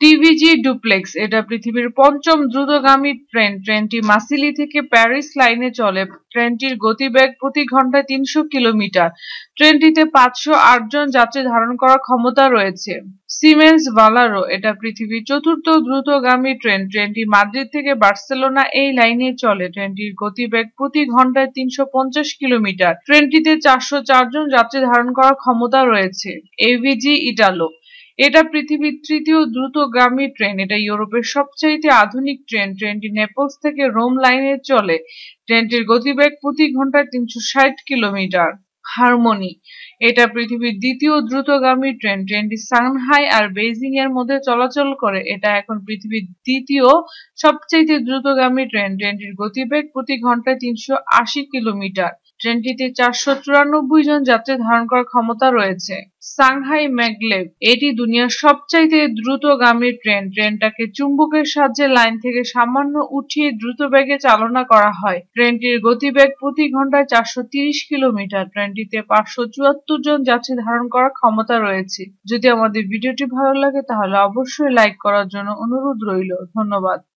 টিভিজি duplex এটা পৃথিবীর পঞ্চম দ্রুতগামী ট্রেন। ট্রেনটি মাসিলি থেকে প্যারিস লাইনে চলে। ট্রেনটির গতিবেগ প্রতি ঘন্টায় ৩০০ কিলোমিটার। ট্রেনটিতে ৫০৮ জন যাত্রী ধারণ করার ক্ষমতা রয়েছে। সিমেন্স ভালারো এটা পৃথিবীর চতুর্থ দ্রুতগামী ট্রেন। ট্রেনটি মাদ্রিদ থেকে বার্সেলোনা এই লাইনে চলে। ট্রেনটির গতিবেগ প্রতি ঘন্টায় ৩৫০ কিলোমিটার। ট্রেনটিতে ৪০৪ জন যাত্রী ধারণ করার ক্ষমতা রয়েছে। এভিজি ইটালো এটা পৃথিবীর তৃতীয় দ্রুতগামী ট্রেন। এটা ইউরোপের সবচাইতে আধুনিক ট্রেন। ট্রেনটি নেপলস থেকে রোম লাইনে চলে। ট্রেনটির গতিবেগ প্রতি ঘন্টায় ৩৬০ কিলোমিটার। হারমোনি এটা পৃথিবীর দ্বিতীয় দ্রুতগামী ট্রেন। ট্রেনটি সাংহাই আর বেইজিং এর মধ্যে চলাচল করে। এটা এখন পৃথিবীর দ্বিতীয় সবচেয়ে দ্রুতগামী ট্রেন। ট্রেনটির গতিবেগ প্রতি ঘন্টায় ৩৮০ কিলোমিটার। ট্রেনটিতে ৪৯৪ জন যাত্রী ধারণ করার ক্ষমতা রয়েছে। সাংহাই ম্যাগলেভ এটি দুনিয়ার সবচাইতে দ্রুতগামী ট্রেন। ট্রেনটাকে চুম্বকের সাহায্যে লাইন থেকে সামান্য উঠিয়ে দ্রুত বেগে চালনা করা হয়। ট্রেনটির গতিবেগ প্রতি ঘন্টায় ৪৩০ কিলোমিটার। ট্রেনটিতে ৫৭৪ জন যাত্রী ধারণ করার ক্ষমতা রয়েছে। যদি আমাদের ভিডিওটি ভালো লাগে তাহলে অবশ্যই লাইক করার জন্য অনুরোধ রইল। ধন্যবাদ।